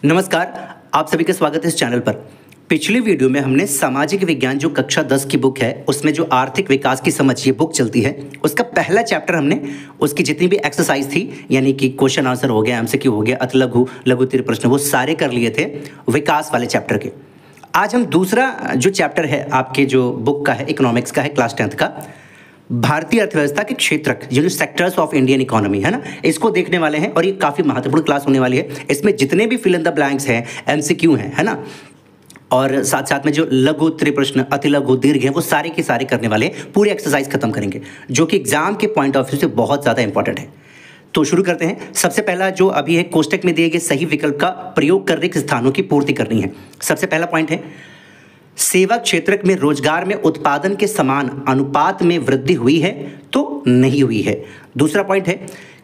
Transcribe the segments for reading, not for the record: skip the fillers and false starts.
नमस्कार, आप सभी का स्वागत है इस चैनल पर। पिछली वीडियो में हमने सामाजिक विज्ञान जो कक्षा 10 की बुक है उसमें जो आर्थिक विकास की समझ ये बुक चलती है उसका पहला चैप्टर हमने उसकी जितनी भी एक्सरसाइज थी यानी कि क्वेश्चन आंसर हो गया, एमसीक्यू हो गया, अति लघु लघु उत्तरीय प्रश्न वो सारे कर लिए थे विकास वाले चैप्टर के। आज हम दूसरा जो चैप्टर है आपके जो बुक का है इकोनॉमिक्स का है क्लास 10th का, भारतीय अर्थव्यवस्था के क्षेत्रक जो सेक्टर्स ऑफ इंडियन इकोनॉमी है ना, इसको देखने वाले हैं और ये काफ़ी महत्वपूर्ण क्लास होने वाली है। इसमें जितने भी फिल इन द ब्लैंक्स हैं, एमसीक्यू हैं, है ना, और साथ साथ में जो लघु उत्तरीय प्रश्न, अति लघु, दीर्घ हैं, वो सारे के सारे करने वाले हैं। पूरी एक्सरसाइज खत्म करेंगे जो कि एग्जाम के पॉइंट ऑफ व्यू से बहुत ज़्यादा इंपॉर्टेंट है। तो शुरू करते हैं। सबसे पहला जो अभी है कोष्टक में दिए गए सही विकल्प का प्रयोग करने के स्थानों की पूर्ति करनी है। सबसे पहला पॉइंट है सेवा क्षेत्र में रोजगार में उत्पादन के समान अनुपात में वृद्धि हुई है तो नहीं हुई है। दूसरा पॉइंट है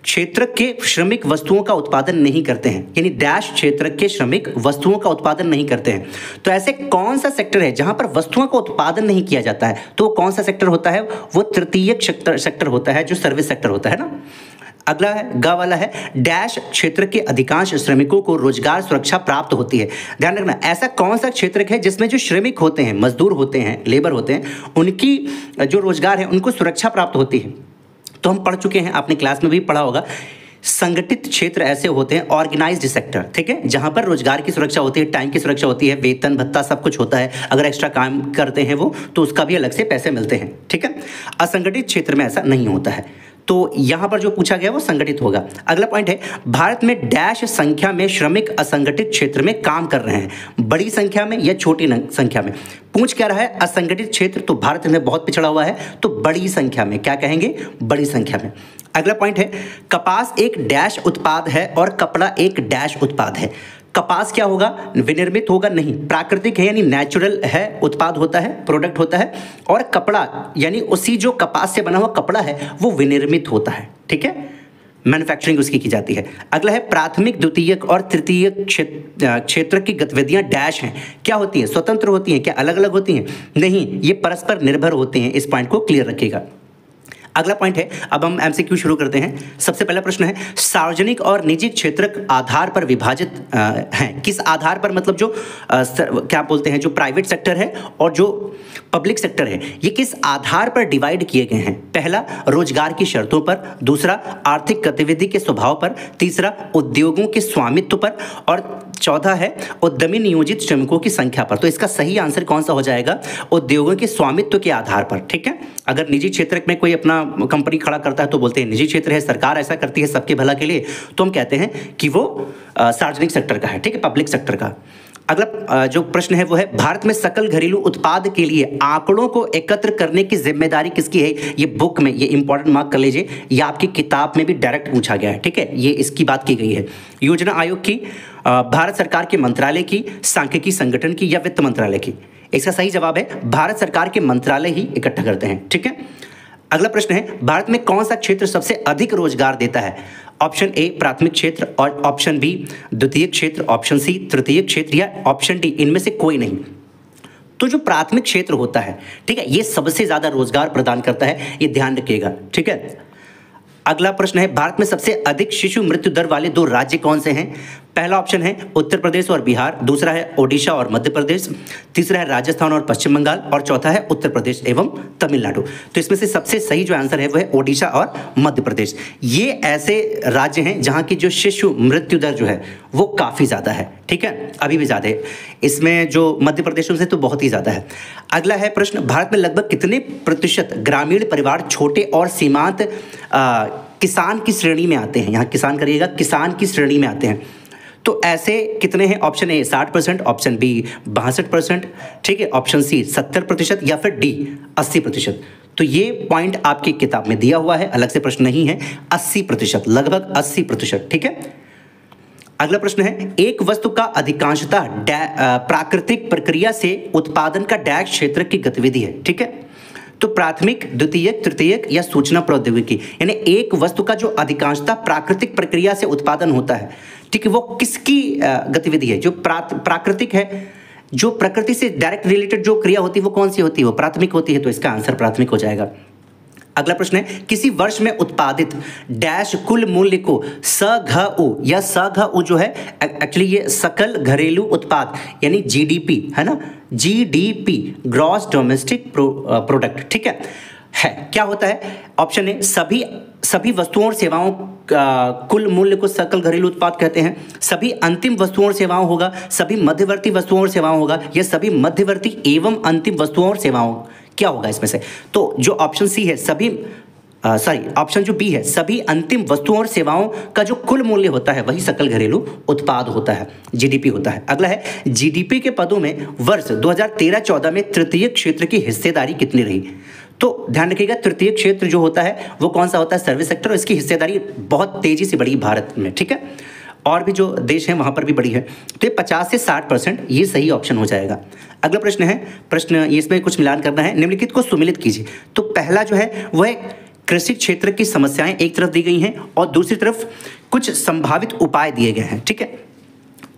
क्षेत्र के श्रमिक वस्तुओं का उत्पादन नहीं करते हैं, यानी डैश क्षेत्र के श्रमिक वस्तुओं का उत्पादन नहीं करते हैं। तो ऐसे कौन सा सेक्टर है जहां पर वस्तुओं का उत्पादन नहीं किया जाता है? तो कौन सा सेक्टर होता है? वो तृतीयक सेक्टर होता है, जो सर्विस सेक्टर होता है ना। अगला है ग वाला है डैश क्षेत्र के अधिकांश श्रमिकों को रोजगार सुरक्षा प्राप्त होती है। ध्यान रखना, ऐसा कौन सा क्षेत्र है जिसमें जो श्रमिक होते हैं, मजदूर होते हैं, लेबर होते हैं, उनकी जो रोजगार है उनको सुरक्षा प्राप्त होती है। तो हम पढ़ चुके हैं, आपने क्लास में भी पढ़ा होगा, संगठित क्षेत्र ऐसे होते हैं, ऑर्गेनाइज्ड सेक्टर, ठीक है, जहां पर रोजगार की सुरक्षा होती है, टाइम की सुरक्षा होती है, वेतन भत्ता सब कुछ होता है। अगर एक्स्ट्रा काम करते हैं वो तो उसका भी अलग से पैसे मिलते हैं, ठीक है। असंगठित क्षेत्र में ऐसा नहीं होता है, तो यहां पर जो पूछा गया वो संगठित होगा। अगला पॉइंट है भारत में डैश संख्या में श्रमिक असंगठित क्षेत्र में काम कर रहे हैं, बड़ी संख्या में या छोटी संख्या में। पूछ क्या रहा है? असंगठित क्षेत्र, तो भारत में बहुत पिछड़ा हुआ है, तो बड़ी संख्या में। क्या कहेंगे? बड़ी संख्या में। अगला पॉइंट है कपास एक डैश उत्पाद है और कपड़ा एक डैश उत्पाद है। कपास क्या होगा? विनिर्मित होगा नहीं, प्राकृतिक है यानी नेचुरल है, उत्पाद होता है, प्रोडक्ट होता है। और कपड़ा यानी उसी जो कपास से बना हुआ कपड़ा है वो विनिर्मित होता है, ठीक है, मैन्युफैक्चरिंग उसकी की जाती है। अगला है प्राथमिक, द्वितीयक और तृतीयक क्षेत्र की गतिविधियां डैश हैं। क्या होती हैं? स्वतंत्र होती हैं क्या? अलग अलग होती हैं? नहीं, ये परस्पर निर्भर होते हैं। इस पॉइंट को क्लियर रखिएगा। अगला पॉइंट है, अब हम एमसीक्यू शुरू करते हैं। सबसे पहला प्रश्न है सार्वजनिक और निजी क्षेत्र आधार पर विभाजित हैं। किस आधार पर? मतलब जो क्या बोलते हैं, जो प्राइवेट सेक्टर है और जो पब्लिक सेक्टर है, ये किस आधार पर डिवाइड किए गए हैं? पहला रोजगार की शर्तों पर, दूसरा आर्थिक गतिविधि के स्वभाव पर, तीसरा उद्योगों के स्वामित्व पर, और चौथा है उद्यमी नियोजित श्रमिकों की संख्या पर। तो इसका सही आंसर कौन सा हो जाएगा? उद्योगों के स्वामित्व के आधार पर, ठीक है। अगर निजी क्षेत्र में कोई अपना कंपनी खड़ा करता है तो बोलते हैं निजी क्षेत्र है, सरकार ऐसा करती है सबके भला के लिए, तो हम कहते हैं कि वो सार्वजनिक सेक्टर का है, ठीक है, पब्लिक सेक्टर का। अगला जो प्रश्न है वो है भारत में सकल घरेलू उत्पाद के लिए आंकड़ों को एकत्र करने की जिम्मेदारी किसकी है? ये बुक में, ये इंपॉर्टेंट मार्क कर लीजिए, ये आपकी किताब में भी डायरेक्ट पूछा गया है, ठीक है, ये इसकी बात की गई है। योजना आयोग की, भारत सरकार के मंत्रालय की, सांख्यिकी संगठन की, या वित्त मंत्रालय की? इसका सही जवाब है भारत सरकार के मंत्रालय ही इकट्ठा करते हैं, ठीक है। अगला प्रश्न है भारत में कौन सा क्षेत्र सबसे अधिक रोजगार देता है? ऑप्शन ए प्राथमिक क्षेत्र, और ऑप्शन बी द्वितीयक क्षेत्र, ऑप्शन सी तृतीयक क्षेत्र, या ऑप्शन डी इनमें से कोई नहीं। तो जो प्राथमिक क्षेत्र होता है, ठीक है, ये सबसे ज्यादा रोजगार प्रदान करता है, ये ध्यान रखिएगा, ठीक है। अगला प्रश्न है भारत में सबसे अधिक शिशु मृत्यु दर वाले दो राज्य कौन से हैं? पहला ऑप्शन है उत्तर प्रदेश और बिहार, दूसरा है ओडिशा और मध्य प्रदेश, तीसरा है राजस्थान और पश्चिम बंगाल, और चौथा है उत्तर प्रदेश एवं तमिलनाडु। तो इसमें से सबसे सही जो आंसर है वो है ओडिशा और मध्य प्रदेश। ये ऐसे राज्य हैं जहां की जो शिशु मृत्यु दर जो है वो काफ़ी ज़्यादा है, ठीक है, अभी भी ज़्यादा है। इसमें जो मध्य प्रदेश से तो बहुत ही ज़्यादा है। अगला है प्रश्न भारत में लगभग कितने प्रतिशत ग्रामीण परिवार छोटे और सीमांत किसान की श्रेणी में आते हैं? यहाँ किसान करिएगा, किसान की श्रेणी में आते हैं। तो ऐसे कितने हैं? ऑप्शन ए 60%, ऑप्शन बी 62%, ठीक है, ऑप्शन सी 70%, या फिर डी 80%। तो ये पॉइंट आपकी किताब में दिया हुआ है, अलग से प्रश्न नहीं है। 80%, लगभग 80%, ठीक है। अगला प्रश्न है एक वस्तु का अधिकांशतः प्राकृतिक प्रक्रिया से उत्पादन का डैश क्षेत्र की गतिविधि है, ठीक है। तो प्राथमिक, द्वितीयक, तृतीयक, या सूचना प्रौद्योगिकी, यानी एक वस्तु का जो अधिकांशतः प्राकृतिक प्रक्रिया से उत्पादन होता है, ठीक है, वो किसकी गतिविधि है? जो प्राकृतिक है, जो प्रकृति से डायरेक्ट रिलेटेड जो क्रिया होती है वो कौन सी होती है? वो प्राथमिक होती है, तो इसका आंसर प्राथमिक हो जाएगा। अगला प्रश्न है, किसी वर्ष में उत्पादित डैश कुल मूल्य को सघउ या सघउ जो है एक्चुअली ये सकल घरेलू उत्पाद यानी जीडीपी है ना, जीडीपी ग्रॉस डोमेस्टिक प्रोडक्ट, ठीक है क्या होता है? ऑप्शन ए सभी वस्तुओं और सेवाओं कुल मूल्य को सकल घरेलू उत्पाद कहते हैं, सभी अंतिम वस्तुओं और सेवाओं होगा, सभी मध्यवर्ती वस्तुओं और सेवाओं होगा, या सभी मध्यवर्ती एवं अंतिम वस्तुओं और सेवाओं, क्या होगा इसमें से? तो जो ऑप्शन सी है ऑप्शन जो बी है, सभी अंतिम वस्तुओं और सेवाओं का जो कुल मूल्य होता है वही सकल घरेलू उत्पाद होता है, जीडीपी होता है। अगला है, जीडीपी के पदों में वर्ष 2013-14 में तृतीय क्षेत्र की हिस्सेदारी कितनी रही? तो ध्यान रखिएगा, तृतीय क्षेत्र जो होता है वो कौन सा होता है? सर्विस सेक्टर, और इसकी हिस्सेदारी बहुत तेजी से बढ़ी भारत में, ठीक है, और भी जो देश हैं वहां पर भी बढ़ी है। तो ये 50 से 60% ये सही ऑप्शन हो जाएगा। अगला प्रश्न है, इसमें कुछ मिलान करना है, निम्नलिखित को सुमिलित कीजिए। तो पहला जो है वह कृषि क्षेत्र की समस्याएं एक तरफ दी गई हैं और दूसरी तरफ कुछ संभावित उपाय दिए गए हैं, ठीक है।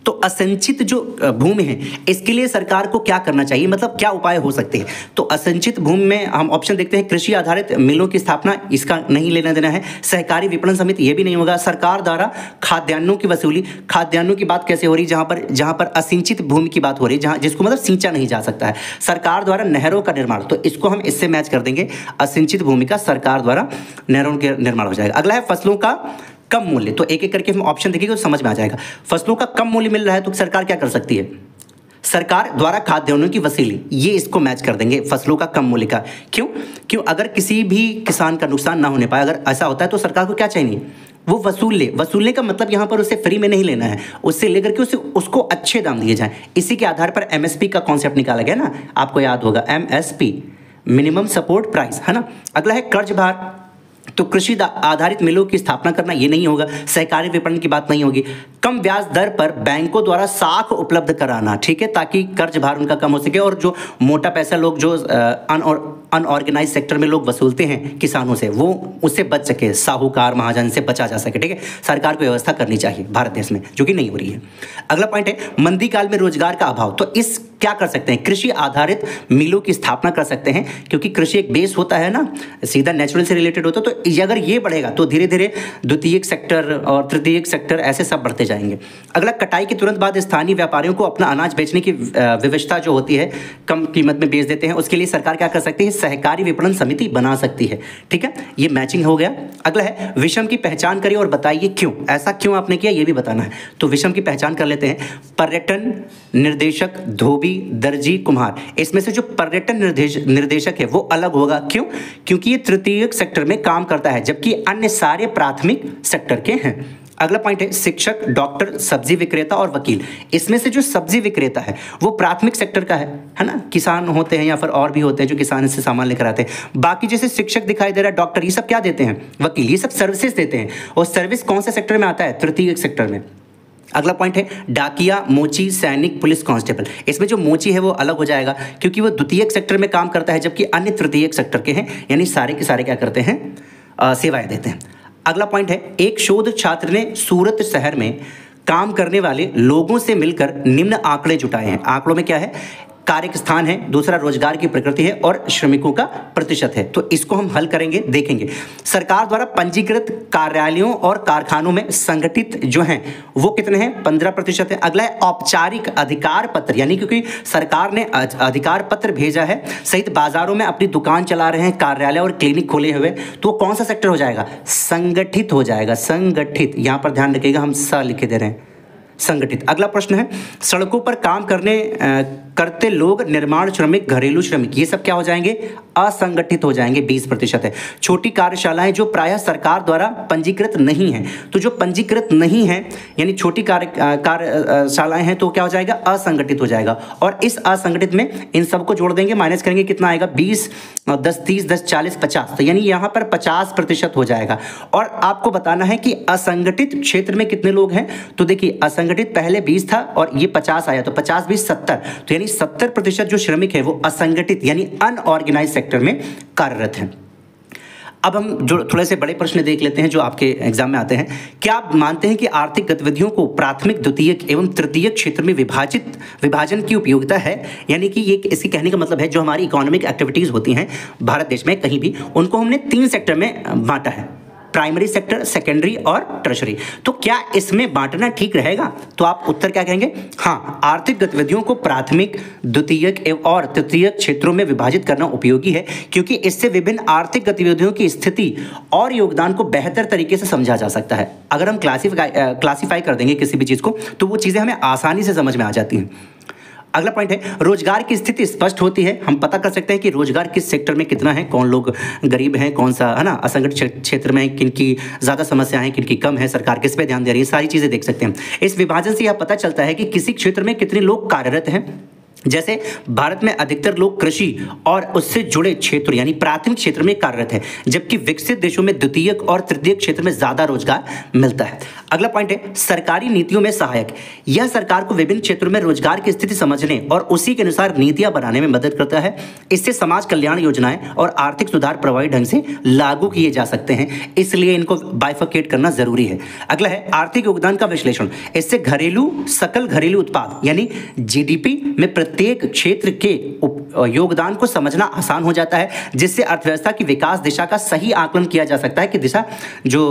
तो असंचित जो भूमि है इसके लिए सरकार को क्या करना चाहिए, मतलब क्या उपाय हो सकते हैं? तो असंचित भूमि में हम ऑप्शन देखते हैं, कृषि आधारित मिलों की स्थापना, इसका नहीं लेना देना है। सहकारी विपणन समिति, ये भी नहीं होगा। सरकार द्वारा खाद्यान्नों की वसूली, खाद्यान्नों की बात कैसे हो रही, जहां पर असिंचित भूमि की बात हो रही है, जिसको मतलब सींचा नहीं जा सकता है। सरकार द्वारा नहरों का निर्माण, तो इसको हम इससे मैच कर देंगे, असिंचित भूमि का सरकार द्वारा नहरों के निर्माण हो जाएगा। अगला है फसलों का कम मूल्य, तो एक एक करके हम ऑप्शन देखेंगे तो समझ में आ जाएगा। फसलों का कम मूल्य मिल रहा है तो सरकार क्या कर सकती है? सरकार द्वारा खाद्यान्नों की वसूली, ये इसको मैच कर देंगे फसलों का कम मूल्य का। क्यों? अगर किसी भी किसान का नुकसान ना होने पाए, अगर ऐसा होता है तो सरकार को क्या चाहिए? वो वसूलने का मतलब यहाँ पर उसे फ्री में नहीं लेना है, उससे लेकर के उसको अच्छे दाम दिए जाएं। इसी के आधार पर एमएसपी का कॉन्सेप्ट निकाला गया ना, आपको याद होगा, एमएसपी मिनिमम सपोर्ट प्राइस, है ना। अगला है कर्ज भार, तो कृषि आधारित मिलों की स्थापना करना, ये नहीं होगा। सहकारी विपणन की बात नहीं होगी। कम ब्याज दर पर बैंकों द्वारा साख उपलब्ध कराना, ठीक है, ताकि कर्ज भार उनका कम हो सके और जो मोटा पैसा लोग जो अनऑर्गेनाइज सेक्टर में लोग वसूलते हैं किसानों से, वो उससे बच सके, साहूकार महाजन से बचा जा सके, ठीक है। सरकार को व्यवस्था करनी चाहिए भारत देश में, जो कि नहीं हो रही है। अगला पॉइंट है, मंदी काल में रोजगार का अभाव, तो इस क्या कर सकते हैं? कृषि आधारित मिलों की स्थापना कर सकते हैं, क्योंकि कृषि एक बेस होता है ना, सीधा नेचुरल से रिलेटेड होता है। तो अगर ये बढ़ेगा तो धीरे धीरे द्वितीयक सेक्टर और तृतीयक सेक्टर ऐसे सब बढ़ते जाएंगे। अगला, कटाई के तुरंत बाद स्थानीय व्यापारियों को अपना अनाज बेचने की व्यवस्था जो होती है, कम कीमत में बेच देते हैं, उसके लिए सरकार क्या कर सकती है? सहकारी विपणन समिति बना सकती है, ठीक है। ये मैचिंग हो गया। अगला है, विषम की पहचान करिए और बताइए क्यों, ऐसा क्यों आपने किया, ये भी बताना है। तो विषम की पहचान कर लेते हैं। पर्यटन निर्देशक, धोबी, दर्जी, कुम्हार, इसमें से जो पर्यटन निर्देशक है वो अलग होगा। क्योंकि ये तृतीयक सेक्टर में काम करता है, जबकि अन्य सारे प्राथमिक सेक्टर के हैं। अगला पॉइंट है, शिक्षक, डॉक्टर, सब्जी विक्रेता और वकील, इसमें से जो सब्जी विक्रेता है वो प्राथमिक सेक्टर का है ना, किसान होते हैं या फिर और भी होते हैं जो किसान से सामान लेकर आते हैं। बाकी जैसे शिक्षक दिखाई दे रहा है, डॉक्टर, ये सब क्या देते हैं? वकील, ये सब सर्विसेज देते हैं। और सर्विस कौन से सेक्टर में आता है? तृतीयक सेक्टर में। अगला पॉइंट है, डाकिया, मोची, सैनिक, पुलिस कांस्टेबल, इसमें जो मोची है वो अलग हो जाएगा, क्योंकि वो द्वितीयक सेक्टर में काम करता है, जबकि अन्य तृतीयक सेक्टर के हैं, यानी सारे के सारे क्या करते हैं? सेवाएं देते हैं। अगला पॉइंट है, एक शोध छात्र ने सूरत शहर में काम करने वाले लोगों से मिलकर निम्न आंकड़े जुटाए हैं। आंकड़ों में क्या है? कार्य स्थान है, दूसरा रोजगार की प्रकृति है और श्रमिकों का प्रतिशत है। तो इसको हम हल करेंगे, देखेंगे। सरकार द्वारा पंजीकृत कार्यालयों और कारखानों में संगठित जो हैं वो कितने हैं? 15% है। अगला है, औपचारिक अधिकार पत्र, यानी क्योंकि सरकार ने अधिकार पत्र भेजा है, सहित बाजारों में अपनी दुकान चला रहे हैं, कार्यालय और क्लिनिक खोले हुए, तो कौन सा सेक्टर हो जाएगा? संगठित हो जाएगा, संगठित। यहां पर ध्यान रखिएगा, हम स लिखे दे रहे हैं, संगठित। अगला प्रश्न है, सड़कों पर काम करते लोग, निर्माण श्रमिक, घरेलू श्रमिक, ये सब क्या हो जाएंगे? असंगठित हो जाएंगे, 20% है। छोटी कार्यशालाएं जो प्रायः सरकार द्वारा पंजीकृत नहीं हैं, तो जो पंजीकृत नहीं है यानी छोटी कार्यशालाएं हैं तो क्या हो जाएगा? असंगठित हो जाएगा। और इस असंगठित में इन सबको जोड़ देंगे, माइनस करेंगे, कितना आएगा? 20, 10, 30, 10, 40, 50, तो यानी यहाँ पर 50% हो जाएगा। और आपको बताना है कि असंगठित क्षेत्र में कितने लोग हैं। तो देखिए, असंगठित पहले 20 था और ये 50 आया, तो 50, 20, 70, तो यानी 70% जो श्रमिक है वो असंगठित यानी अनऑर्गेनाइज सेक्टर में कार्यरत हैं। अब हम जो थोड़े से बड़े प्रश्न देख लेते हैं जो आपके एग्जाम में आते हैं। क्या आप मानते हैं कि आर्थिक गतिविधियों को प्राथमिक, द्वितीयक एवं तृतीयक क्षेत्र में विभाजन की उपयोगिता है? यानी कि ये इसके कहने का मतलब है जो हमारी इकोनॉमिक एक्टिविटीज होती हैं भारत देश में कहीं भी, उनको हमने 3 सेक्टर में बांटा है, प्राइमरी सेक्टर, सेकेंडरी और टर्शरी। तो क्या इसमें बांटना ठीक रहेगा? तो आप उत्तर क्या कहेंगे? हाँ, आर्थिक गतिविधियों को प्राथमिक, द्वितीयक और तृतीयक क्षेत्रों में विभाजित करना उपयोगी है, क्योंकि इससे विभिन्न आर्थिक गतिविधियों की स्थिति और योगदान को बेहतर तरीके से समझा जा सकता है। अगर हम क्लासिफाई कर देंगे किसी भी चीज़ को तो वो चीज़ें हमें आसानी से समझ में आ जाती हैं। अगला पॉइंट है, रोजगार की स्थिति स्पष्ट होती है। हम पता कर सकते हैं कि रोजगार किस सेक्टर में कितना है, कौन लोग गरीब हैं, कौन सा है ना असंगठित क्षेत्र में किनकी ज़्यादा समस्या है, किनकी कम है, सरकार किस पे ध्यान दे रही है, सारी चीज़ें देख सकते हैं। इस विभाजन से यह पता चलता है कि किसी क्षेत्र में कितने लोग कार्यरत हैं। जैसे भारत में अधिकतर लोग कृषि और उससे जुड़े क्षेत्र यानी प्राथमिक क्षेत्र में कार्यरत है, जबकि विकसित देशों में द्वितीयक और तृतीयक क्षेत्र में ज्यादा रोजगार मिलता है। अगला पॉइंट है, सरकारी नीतियों में सहायक। यह सरकार को विभिन्न क्षेत्रों में रोजगार की स्थिति समझने और उसी के अनुसार नीतियां बनाने में मदद करता है। इससे समाज कल्याण योजनाएं और आर्थिक सुधार प्रभावी ढंग से लागू किए जा सकते हैं, इसलिए इनको बाइफरकेट करना जरूरी है। अगला है आर्थिक योगदान का विश्लेषण। इससे सकल घरेलू उत्पाद यानी जीडीपी में प्रत्येक क्षेत्र के योगदान को समझना आसान हो जाता है, जिससे अर्थव्यवस्था की विकास दिशा का सही आकलन किया जा सकता है कि दिशा जो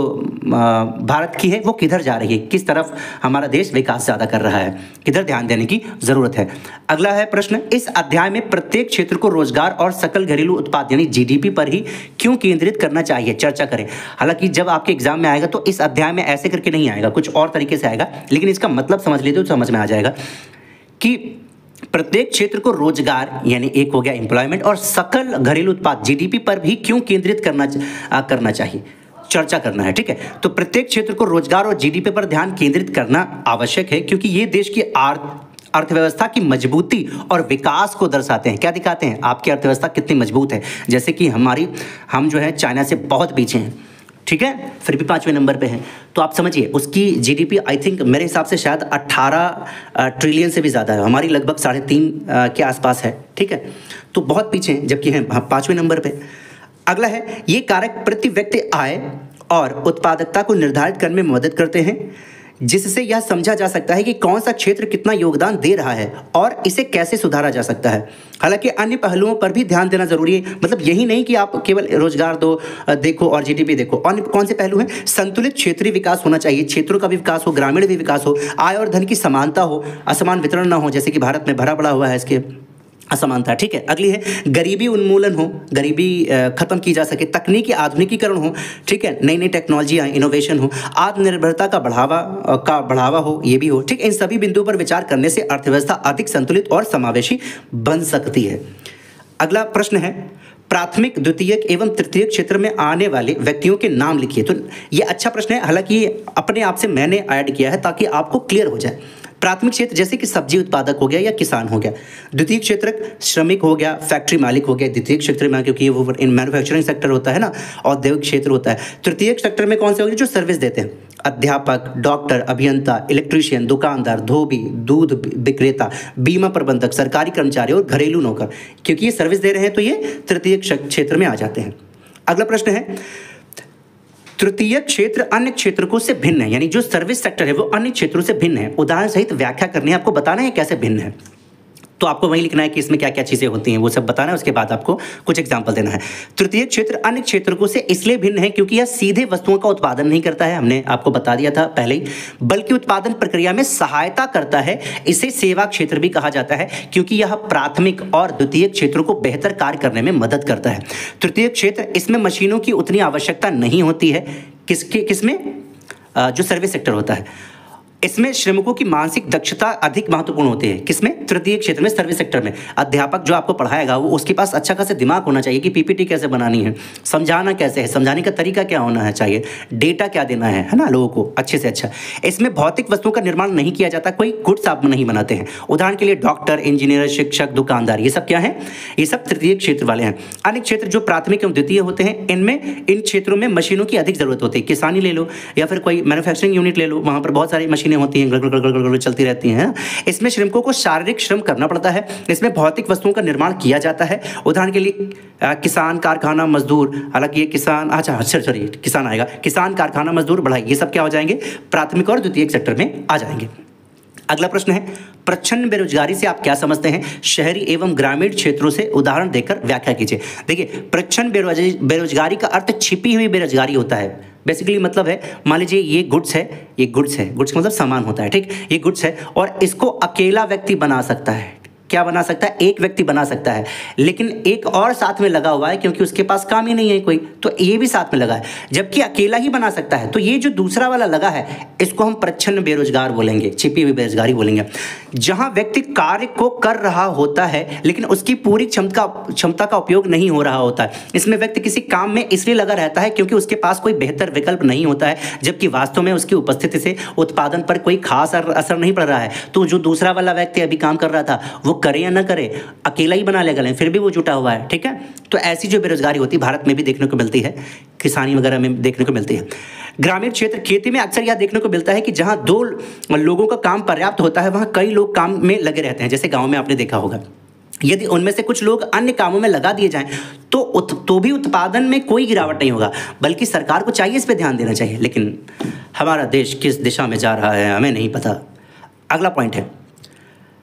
भारत की है वो किधर जा रही है, किस तरफ हमारा देश विकास ज्यादा कर रहा है, किधर ध्यान देने की जरूरत है। अगला है प्रश्न, इस अध्याय में प्रत्येक क्षेत्र को रोजगार और सकल घरेलू उत्पाद यानी जीडीपी पर ही क्यों केंद्रित करना चाहिए, चर्चा करें। हालांकि जब आपके एग्जाम में आएगा तो इस अध्याय में ऐसे करके नहीं आएगा, कुछ और तरीके से आएगा, लेकिन इसका मतलब समझ लेते हो तो समझ में आ जाएगा कि प्रत्येक क्षेत्र को रोजगार यानी एक हो गया एम्प्लॉयमेंट और सकल घरेलू उत्पाद जीडीपी पर भी क्यों केंद्रित करना चाहिए, चर्चा करना है। ठीक है, तो प्रत्येक क्षेत्र को रोजगार और जीडीपी पर ध्यान केंद्रित करना आवश्यक है, क्योंकि ये देश की अर्थव्यवस्था की मजबूती और विकास को दर्शाते हैं। क्या दिखाते हैं? आपकी अर्थव्यवस्था कितनी मजबूत है। जैसे कि हम जो है चाइना से बहुत पीछे हैं, ठीक है, फिर भी 5वें नंबर पे हैं। तो आप समझिए उसकी जीडीपी आई थिंक मेरे हिसाब से शायद 18 ट्रिलियन से भी ज़्यादा है, हमारी लगभग 3.5 के आसपास है। ठीक है, तो बहुत पीछे हैं, जबकि हैं 5वें नंबर पे। अगला है, ये कारक प्रति व्यक्ति आय और उत्पादकता को निर्धारित करने में मदद करते हैं, जिससे यह समझा जा सकता है कि कौन सा क्षेत्र कितना योगदान दे रहा है और इसे कैसे सुधारा जा सकता है। हालांकि अन्य पहलुओं पर भी ध्यान देना जरूरी है, मतलब यही नहीं कि आप केवल रोजगार देखो और जीडीपी देखो। अन्य कौन से पहलू हैं? संतुलित क्षेत्रीय विकास होना चाहिए, क्षेत्रों का भी विकास हो, ग्रामीण भी विकास हो, आय और धन की समानता हो, असमान वितरण ना हो, जैसे कि भारत में भरा पड़ा हुआ है इसके असमानता। ठीक है, अगली है गरीबी उन्मूलन हो, गरीबी खत्म की जा सके, तकनीकी आधुनिकीकरण हो, ठीक है, नई नई टेक्नोलॉजी आए, इनोवेशन हो, आत्मनिर्भरता का बढ़ावा हो, ये भी हो। ठीक, इन सभी बिंदुओं पर विचार करने से अर्थव्यवस्था अधिक संतुलित और समावेशी बन सकती है। अगला प्रश्न है, प्राथमिक, द्वितीयक एवं तृतीयक क्षेत्र में आने वाले व्यक्तियों के नाम लिखिए। तो ये अच्छा प्रश्न है, हालांकि अपने आप से मैंने ऐड किया है ताकि आपको क्लियर हो जाए। प्राथमिक क्षेत्र जैसे कि सब्जी उत्पादक हो गया या किसान हो गया, द्वितीय क्षेत्र श्रमिक हो गया, फैक्ट्री मालिक हो गया द्वितीय क्षेत्र में, क्योंकि वो इन मैन्युफैक्चरिंग सेक्टर होता है ना, औद्योगिक क्षेत्र होता है। तृतीय सेक्टर में कौन से हो गए? जो सर्विस देते हैं, अध्यापक, डॉक्टर, अभियंता, इलेक्ट्रीशियन, दुकानदार, धोबी, दूध विक्रेता, बीमा प्रबंधक, सरकारी कर्मचारी और घरेलू नौकर, क्योंकि ये सर्विस दे रहे हैं तो ये तृतीय क्षेत्र में आ जाते हैं। अगला प्रश्न है, तृतीय क्षेत्र अन्य क्षेत्रों से भिन्न है, यानी जो सर्विस सेक्टर है वो अन्य क्षेत्रों से भिन्न है। उदाहरण सहित व्याख्या करनी है, आपको बताना है कैसे भिन्न है। तो आपको वही लिखना है कि इसमें क्या क्या चीज़ें होती हैं, वो सब बताना है, उसके बाद आपको कुछ एग्जाम्पल देना है। तृतीय क्षेत्र अन्य क्षेत्रों से इसलिए भिन्न है क्योंकि यह सीधे वस्तुओं का उत्पादन नहीं करता है, हमने आपको बता दिया था पहले ही, बल्कि उत्पादन प्रक्रिया में सहायता करता है। इसे सेवा क्षेत्र भी कहा जाता है, क्योंकि यह प्राथमिक और द्वितीय क्षेत्रों को बेहतर कार्य करने में मदद करता है। तृतीय क्षेत्र, इसमें मशीनों की उतनी आवश्यकता नहीं होती है। किसमें? जो सर्विस सेक्टर होता है, इसमें श्रमिकों की मानसिक दक्षता अधिक महत्वपूर्ण होती है। किसमें? तृतीय क्षेत्र में, सर्विस सेक्टर में। अध्यापक जो आपको पढ़ाएगा वो उसके पास अच्छा खासा दिमाग होना चाहिए कि पीपीटी कैसे बनानी है, समझाना कैसे है, समझाने का तरीका क्या होना है चाहिए, डेटा क्या देना है ना लोगों को अच्छे से अच्छा। इसमें भौतिक वस्तुओं का निर्माण नहीं किया जाता, कोई गुड्स आप नहीं बनाते हैं। उदाहरण के लिए डॉक्टर, इंजीनियर, शिक्षक, दुकानदार, ये सब क्या है? ये सब तृतीय क्षेत्र वाले हैं। अन्य क्षेत्र जो प्राथमिक एवं द्वितीय होते हैं, इन क्षेत्रों में मशीनों की अधिक जरूरत होती है। किसानी ले लो या फिर कोई मैन्युफैक्चरिंग यूनिट ले लो, वहाँ पर बहुत सारी मशीन मशीनें होती हैं, गड़ चलती रहती हैं। इसमें श्रमिकों को शारीरिक श्रम करना पड़ता है। इसमें भौतिक वस्तुओं का निर्माण किया जाता है। उदाहरण के लिए किसान, कारखाना मजदूर, हालांकि ये किसान, अच्छा सॉरी किसान आएगा, किसान, कारखाना मजदूर, बढ़ाई, ये सब क्या हो जाएंगे, प्राथमिक और द्वितीयक सेक्टर में आ जाएंगे। अगला प्रश्न है, प्रच्छन्न बेरोजगारी से आप क्या समझते हैं? शहरी एवं ग्रामीण क्षेत्रों से उदाहरण देकर व्याख्या कीजिए। देखिए, प्रच्छन्न बेरोजगारी का अर्थ छिपी हुई बेरोजगारी होता है। बेसिकली मतलब है, मान लीजिए ये गुड्स है, ये गुड्स है, गुड्स का मतलब सामान होता है, ठीक, ये गुड्स है और इसको अकेला व्यक्ति बना सकता है। क्या बना सकता है? एक व्यक्ति बना सकता है, लेकिन एक और साथ में लगा हुआ है क्योंकि उसके पास काम ही नहीं है कोई, तो ये भी साथ में लगा है, जबकि अकेला ही बना सकता है। तो ये जो दूसरा वाला लगा है, इसको हम प्रच्छन्न बेरोजगार बोलेंगे, छिपी हुई बेरोजगारी बोलेंगे। जहां व्यक्ति कार्य को कर रहा होता है लेकिन उसकी पूरी क्षमता का उपयोग नहीं हो रहा होता है। इसमें व्यक्ति किसी काम में इसलिए लगा रहता है क्योंकि उसके पास कोई बेहतर विकल्प नहीं होता है, जबकि वास्तव में उसकी उपस्थिति से उत्पादन पर कोई खास असर नहीं पड़ रहा है। तो जो दूसरा वाला व्यक्ति अभी काम कर रहा था, वो करे या ना करे, अकेला ही बना लेगा, फिर भी वो जुटा हुआ है, ठीक है। तो ऐसी जो बेरोजगारी होती है भारत में भी देखने को मिलती है, किसानी वगैरह में देखने को मिलती है। ग्रामीण क्षेत्र खेती में अक्सर यह देखने को मिलता है कि जहां 2 लोगों का काम पर्याप्त होता है, वहां कई लोग काम में लगे रहते हैं। जैसे गांव में आपने देखा होगा, यदि उनमें से कुछ लोग अन्य कामों में लगा दिए जाएं तो भी उत्पादन में कोई गिरावट नहीं होगा, बल्कि सरकार को चाहिए इस पर ध्यान देना चाहिए। लेकिन हमारा देश किस दिशा में जा रहा है हमें नहीं पता। अगला पॉइंट है,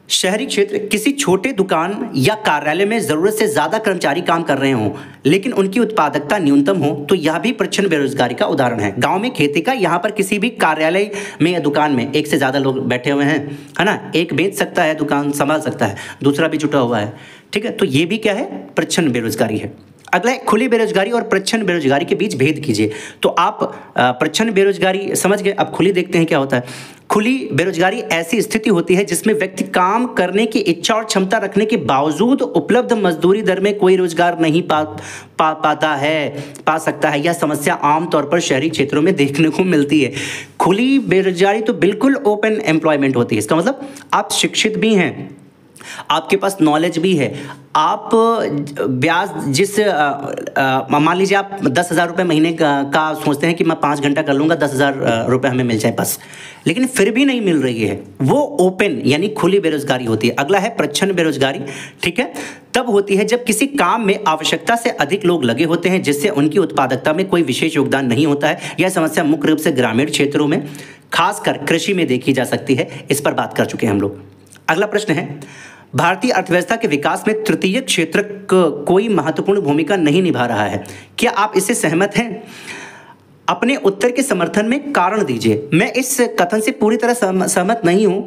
शहरी क्षेत्र, किसी छोटे दुकान या कार्यालय में जरूरत से ज्यादा कर्मचारी काम कर रहे हों लेकिन उनकी उत्पादकता न्यूनतम हो, तो यह भी प्रच्छन्न बेरोजगारी का उदाहरण है। गांव में खेती का, यहाँ पर किसी भी कार्यालय में या दुकान में एक से ज्यादा लोग बैठे हुए हैं, है ना, एक बेच सकता है, दुकान संभाल सकता है, दूसरा भी जुटा हुआ है, ठीक है। तो ये भी क्या है? प्रच्छन्न बेरोजगारी है। अगला है, खुली बेरोजगारी और प्रच्छन्न बेरोजगारी के बीच भेद कीजिए। तो आप प्रच्छन्न बेरोजगारी समझ गए, अब खुली देखते हैं क्या होता है। खुली बेरोजगारी ऐसी स्थिति होती है जिसमें व्यक्ति काम करने की इच्छा और क्षमता रखने के बावजूद उपलब्ध मजदूरी दर में कोई रोजगार नहीं पा सकता है। यह समस्या आमतौर पर शहरी क्षेत्रों में देखने को मिलती है। खुली बेरोजगारी तो बिल्कुल ओपन एम्प्लॉयमेंट होती है। इसका मतलब आप शिक्षित भी हैं, आपके पास नॉलेज भी है, आप ब्याज जिस मान लीजिए आप 10,000 रुपये महीने का सोचते हैं कि मैं 5 घंटा कर लूँगा, 10,000 रुपये हमें मिल जाए बस, लेकिन फिर भी नहीं मिल रही है, वो ओपन यानी खुली बेरोजगारी होती है। अगला है प्रच्छन्न बेरोजगारी, ठीक है, तब होती है जब किसी काम में आवश्यकता से अधिक लोग लगे होते हैं जिससे उनकी उत्पादकता में कोई विशेष योगदान नहीं होता है। यह समस्या मुख्य रूप से ग्रामीण क्षेत्रों में, खासकर कृषि में देखी जा सकती है। इस पर बात कर चुके हैं हम लोग। अगला प्रश्न है, भारतीय अर्थव्यवस्था के विकास में तृतीय क्षेत्र कोई महत्वपूर्ण भूमिका नहीं निभा रहा है, क्या आप इससे सहमत हैं? अपने उत्तर के समर्थन में कारण दीजिए। मैं इस कथन से पूरी तरह सहमत नहीं हूं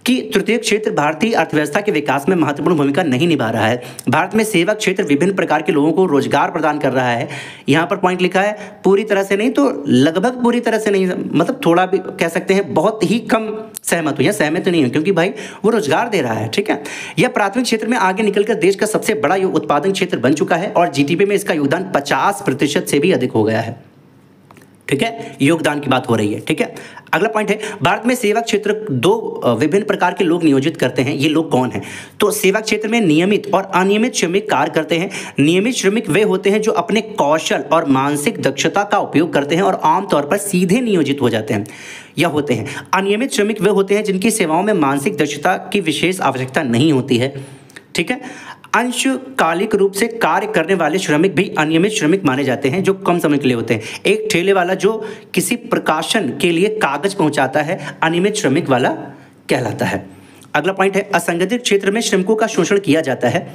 कि तृतीय क्षेत्र भारतीय अर्थव्यवस्था के विकास में महत्वपूर्ण भूमिका नहीं निभा रहा है। भारत में सेवा क्षेत्र विभिन्न प्रकार के लोगों को रोजगार प्रदान कर रहा है। यहाँ पर पॉइंट लिखा है पूरी तरह से नहीं, तो लगभग पूरी तरह से नहीं, मतलब थोड़ा भी कह सकते हैं, बहुत ही कम सहमत हूँ या सहमत नहीं हूँ, क्योंकि भाई वो रोजगार दे रहा है, ठीक है। यह प्राथमिक क्षेत्र में आगे निकलकर देश का सबसे बड़ा उत्पादन क्षेत्र बन चुका है और जीडीपी में इसका योगदान 50% से भी अधिक हो गया है, ठीक है। योगदान की बात हो रही है, ठीक है। अगला पॉइंट है, भारत में सेवा क्षेत्र 2 विभिन्न प्रकार के लोग नियोजित करते हैं। ये लोग कौन हैं? तो सेवा क्षेत्र में नियमित और अनियमित श्रमिक कार्य करते हैं। नियमित श्रमिक वे होते हैं जो अपने कौशल और मानसिक दक्षता का उपयोग करते हैं और आमतौर पर सीधे नियोजित हो जाते हैं या होते हैं। अनियमित श्रमिक वे होते हैं जिनकी सेवाओं में मानसिक दक्षता की विशेष आवश्यकता नहीं होती है, ठीक है। अंशकालिक रूप से कार्य करने वाले श्रमिक भी अनियमित श्रमिक माने जाते हैं, जो कम समय के लिए होते हैं। एक ठेले वाला जो किसी प्रकाशन के लिए कागज पहुंचाता है, अनियमित श्रमिक वाला कहलाता है। अगला पॉइंट है, असंगठित क्षेत्र में श्रमिकों का शोषण किया जाता है,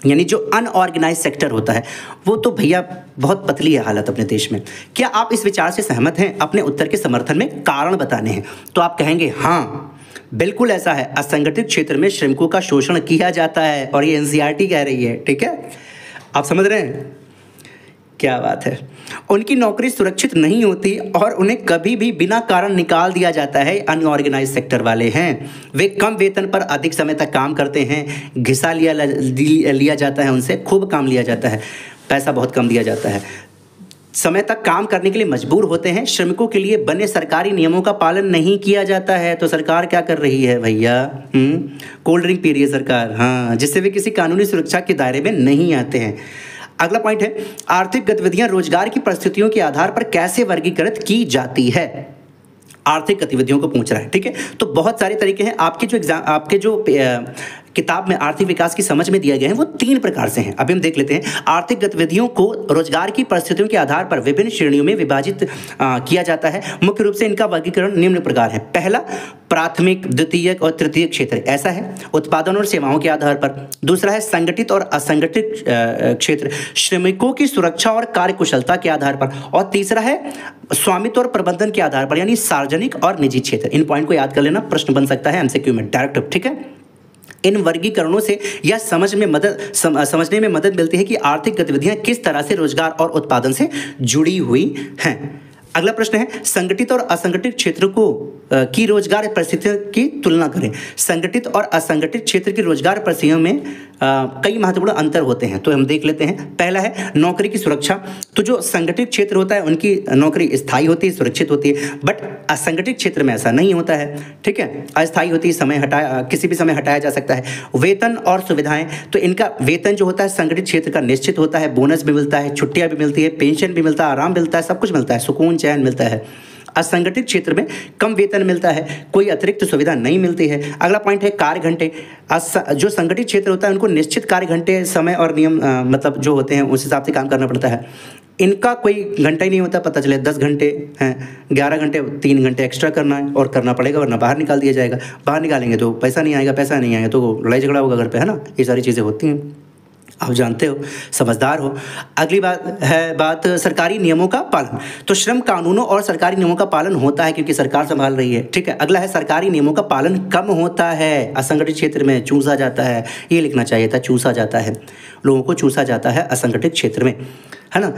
यानी जो अनऑर्गेनाइज सेक्टर होता है वो तो भैया बहुत पतली है हालत अपने देश में। क्या आप इस विचार से सहमत हैं? अपने उत्तर के समर्थन में कारण बताने हैं। तो आप कहेंगे हाँ बिल्कुल ऐसा है, असंगठित क्षेत्र में श्रमिकों का शोषण किया जाता है और ये एनसीईआरटी कह रही है, ठीक है। आप समझ रहे हैं, क्या बात है। उनकी नौकरी सुरक्षित नहीं होती और उन्हें कभी भी बिना कारण निकाल दिया जाता है। अनऑर्गेनाइज सेक्टर वाले हैं, वे कम वेतन पर अधिक समय तक काम करते हैं, घिसा लिया जाता है, उनसे खूब काम लिया जाता है, पैसा बहुत कम दिया जाता है, समय तक काम करने के लिए मजबूर होते हैं। श्रमिकों के लिए बने सरकारी नियमों का पालन नहीं किया जाता है। तो सरकार क्या कर रही है भैया? कोल्ड ड्रिंक पी रही है सरकार, हाँ, जिससे वे किसी कानूनी सुरक्षा के दायरे में नहीं आते हैं। अगला पॉइंट है, आर्थिक गतिविधियां रोजगार की परिस्थितियों के आधार पर कैसे वर्गीकृत की जाती है? आर्थिक गतिविधियों को पूछ रहा है। ठीक है, तो बहुत सारे तरीके हैं। आपके जो किताब में आर्थिक विकास की समझ में दिया गया है वो 3 प्रकार से हैं। अभी हम देख लेते हैं। आर्थिक गतिविधियों को रोजगार की परिस्थितियों के आधार पर विभिन्न श्रेणियों में विभाजित किया जाता है। मुख्य रूप से इनका वर्गीकरण निम्न प्रकार है। पहला, प्राथमिक, द्वितीयक और तृतीयक क्षेत्र, ऐसा है उत्पादन और सेवाओं के आधार पर। दूसरा है संगठित और असंगठित क्षेत्र, श्रमिकों की सुरक्षा और कार्यकुशलता के आधार पर। और तीसरा है स्वामित्व और प्रबंधन के आधार पर, यानी सार्वजनिक और निजी क्षेत्र। इन पॉइंट को याद कर लेना, प्रश्न बन सकता है एमसीक्यू में डायरेक्ट। ठीक है, इन वर्गीकरणों से यह समझने में मदद मिलती है कि आर्थिक गतिविधियां किस तरह से रोजगार और उत्पादन से जुड़ी हुई हैं। अगला प्रश्न है, संगठित और असंगठित क्षेत्र की रोजगार परिस्थितियों की तुलना करें। संगठित और असंगठित क्षेत्र की रोजगार परिस्थितियों में कई महत्वपूर्ण अंतर होते हैं, तो हम देख लेते हैं। पहला है नौकरी की सुरक्षा। तो जो संगठित क्षेत्र होता है उनकी नौकरी स्थायी होती है, सुरक्षित होती है, बट असंगठित क्षेत्र में ऐसा नहीं होता है। ठीक है, अस्थायी होती है, किसी भी समय हटाया जा सकता है। वेतन और सुविधाएं, तो इनका वेतन जो होता है संगठित क्षेत्र का निश्चित होता है, बोनस भी मिलता है, छुट्टियां भी मिलती है, पेंशन भी मिलता है, आराम मिलता है, सब कुछ मिलता है, सुकून चैन मिलता है। असंगठित क्षेत्र में कम वेतन मिलता है, कोई अतिरिक्त सुविधा नहीं मिलती है। अगला पॉइंट है कार्य घंटे। जो संगठित क्षेत्र होता है उनको निश्चित कार्य घंटे, समय और नियम मतलब जो होते हैं उस हिसाब से काम करना पड़ता है। इनका कोई घंटा ही नहीं होता, पता चले 10 घंटे हैं, 11 घंटे, 3 घंटे एक्स्ट्रा करना है और करना पड़ेगा, वरना बाहर निकाल दिया जाएगा। बाहर निकालेंगे तो पैसा नहीं आएगा तो लड़ाई झगड़ा होगा घर पे, है ना। ये सारी चीज़ें होती हैं, आप जानते हो, समझदार हो। अगली बात सरकारी नियमों का पालन। तो श्रम कानूनों और सरकारी नियमों का पालन होता है क्योंकि सरकार संभाल रही है। ठीक है, अगला है सरकारी नियमों का पालन कम होता है असंगठित क्षेत्र में, चूसा जाता है। ये लिखना चाहिए था, चूसा जाता है, लोगों को चूसा जाता है असंगठित क्षेत्र में, है ना।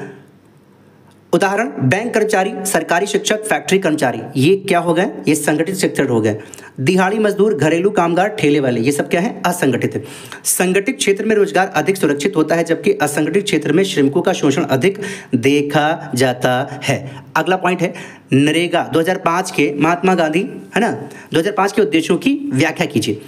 उदाहरण, बैंक कर्मचारी, सरकारी शिक्षक, फैक्ट्री कर्मचारी, ये क्या हो गए, ये संगठित सेक्टर हो गए। दिहाड़ी मजदूर, घरेलू कामगार, ठेले वाले, ये सब क्या है, असंगठित। संगठित क्षेत्र में रोजगार अधिक सुरक्षित होता है जबकि असंगठित क्षेत्र में श्रमिकों का शोषण अधिक देखा जाता है। अगला पॉइंट है नरेगा 2005 के महात्मा गांधी, है ना, 2005 के उद्देश्यों की व्याख्या कीजिए।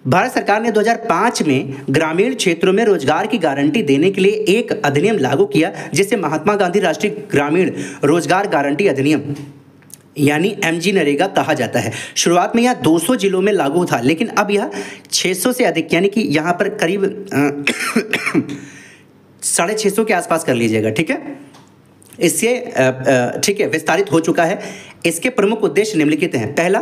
भारत सरकार ने 2005 में ग्रामीण क्षेत्रों में रोजगार की गारंटी देने के लिए एक अधिनियम लागू किया जिसे महात्मा गांधी राष्ट्रीय ग्रामीण रोजगार गारंटी अधिनियम यानी MG नरेगा कहा जाता है। शुरुआत में यह 200 जिलों में लागू था, लेकिन अब यह 600 से अधिक, यानी कि यहाँ पर करीब 650 के आसपास कर लीजिएगा। ठीक है, इससे ठीक है विस्तारित हो चुका है। इसके प्रमुख उद्देश्य निम्नलिखित हैं। पहला,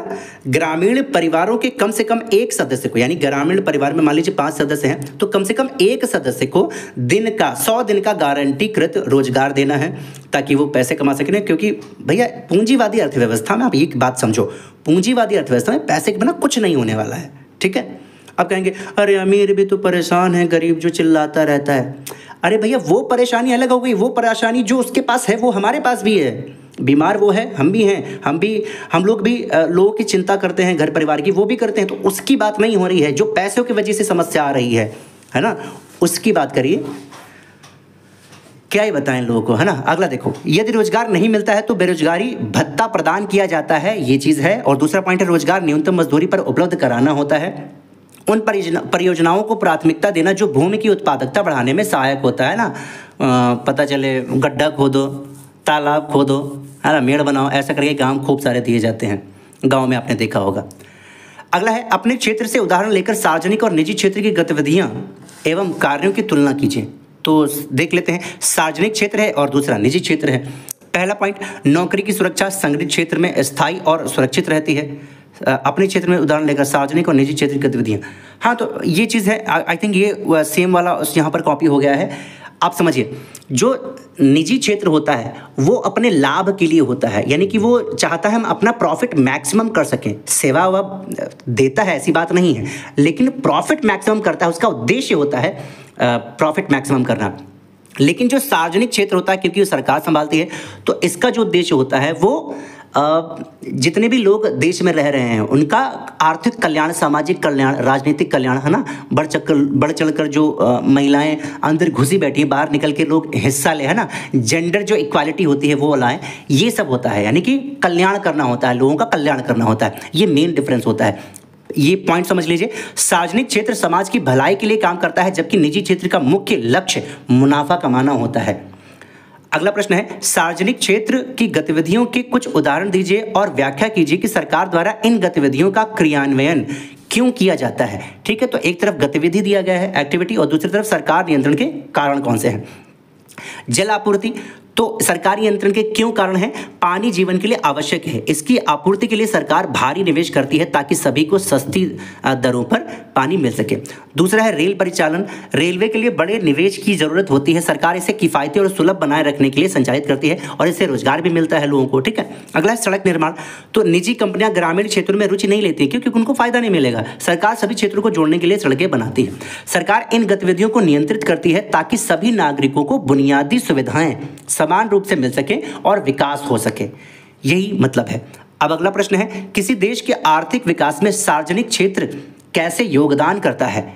ग्रामीण परिवारों के कम से कम एक सदस्य को, यानी ग्रामीण परिवार में मान लीजिए 5 सदस्य हैं तो कम से कम एक सदस्य को 100 दिन का गारंटीकृत रोजगार देना है ताकि वो पैसे कमा सकें। क्योंकि भैया पूंजीवादी अर्थव्यवस्था में आप एक बात समझो, पूंजीवादी अर्थव्यवस्था में पैसे के बिना कुछ नहीं होने वाला है। ठीक है, अब कहेंगे अरे अमीर भी तो परेशान है, गरीब जो चिल्लाता रहता है। अरे भैया वो परेशानी अलग हो गई, वो परेशानी जो उसके पास है वो हमारे पास भी है। बीमार वो है, हम भी हैं, हम लोग भी लोगों की चिंता करते हैं, घर परिवार की, वो भी करते हैं। तो उसकी बात नहीं हो रही है, जो पैसों की वजह से समस्या आ रही है ना, उसकी बात करिए। क्या ही बताएं लोगों को, है ना। अगला देखो, यदि रोजगार नहीं मिलता है तो बेरोजगारी भत्ता प्रदान किया जाता है, ये चीज़ है। और दूसरा पॉइंट है रोजगार न्यूनतम मजदूरी पर उपलब्ध कराना होता है। उन परियोजनाओं को प्राथमिकता देना जो भूमि की उत्पादकता बढ़ाने में सहायक होता है ना। पता चले गड्ढा खोदो, तालाब खोदो, है ना, मेड़ बनाओ, ऐसा करके काम खूब सारे दिए जाते हैं, गांव में आपने देखा होगा। अगला है अपने क्षेत्र से उदाहरण लेकर सार्वजनिक और निजी क्षेत्र की गतिविधियां एवं कार्यों की तुलना कीजिए। तो देख लेते हैं, सार्वजनिक क्षेत्र है और दूसरा निजी क्षेत्र है। पहला पॉइंट, नौकरी की सुरक्षा संगठित क्षेत्र में स्थायी और सुरक्षित रहती है। अपने क्षेत्र में उदाहरण लेकर सार्वजनिक और निजी क्षेत्र की गतिविधियां, हाँ तो ये चीज़ है। आई थिंक ये सेम वाला यहाँ पर कॉपी हो गया है। आप समझिए, जो निजी क्षेत्र होता है वो अपने लाभ के लिए होता है, यानी कि वो चाहता है हम अपना प्रॉफिट मैक्सिमम कर सकें। सेवा देता है, ऐसी बात नहीं है, लेकिन प्रॉफिट मैक्सिमम करता है, उसका उद्देश्य होता है प्रॉफिट मैक्सिमम करना। लेकिन जो सार्वजनिक क्षेत्र होता है, क्योंकि वो सरकार संभालती है, तो इसका जो उद्देश्य होता है वो जितने भी लोग देश में रह रहे हैं उनका आर्थिक कल्याण, सामाजिक कल्याण, राजनीतिक कल्याण, है ना। बढ़ चढ़कर जो महिलाएं अंदर घुसी बैठी हैं, बाहर निकल के लोग हिस्सा ले, है ना, जेंडर जो इक्वालिटी होती है वो लाएं, ये सब होता है। यानी कि कल्याण करना होता है, लोगों का कल्याण करना होता है, ये मेन डिफरेंस होता है। ये पॉइंट समझ लीजिए। सार्वजनिक क्षेत्र समाज की भलाई के लिए काम करता है जबकि निजी क्षेत्र का मुख्य लक्ष्य मुनाफा कमाना होता है। अगला प्रश्न है, सार्वजनिक क्षेत्र की गतिविधियों के कुछ उदाहरण दीजिए और व्याख्या कीजिए कि सरकार द्वारा इन गतिविधियों का क्रियान्वयन क्यों किया जाता है। ठीक है, तो एक तरफ गतिविधि दिया गया है, एक्टिविटी, और दूसरी तरफ सरकार नियंत्रण के कारण कौन से हैं। जल आपूर्ति, तो सरकारी नियंत्रण के क्यों कारण है? पानी जीवन के लिए आवश्यक है, इसकी आपूर्ति के लिए सरकार भारी निवेश करती है ताकि सभी को सस्ती दरों पर पानी मिल सके। दूसरा है रेल परिचालन, रेलवे के लिए बड़े निवेश की जरूरत होती है, सरकार इसे किफायती और सुलभ बनाए रखने के लिए संचालित करती है और इससे रोजगार भी मिलता है लोगों को। ठीक है, अगला है सड़क निर्माण, तो निजी कंपनियां ग्रामीण क्षेत्रों में रुचि नहीं लेती क्योंकि उनको फायदा नहीं मिलेगा, सरकार सभी क्षेत्रों को जोड़ने के लिए सड़कें बनाती है। सरकार इन गतिविधियों को नियंत्रित करती है ताकि सभी नागरिकों को बुनियादी सुविधाएं समान रूप से मिल सके और विकास हो सके, यही मतलब है। अब अगला प्रश्न है, किसी देश के आर्थिक विकास में सार्वजनिक क्षेत्र कैसे योगदान करता है?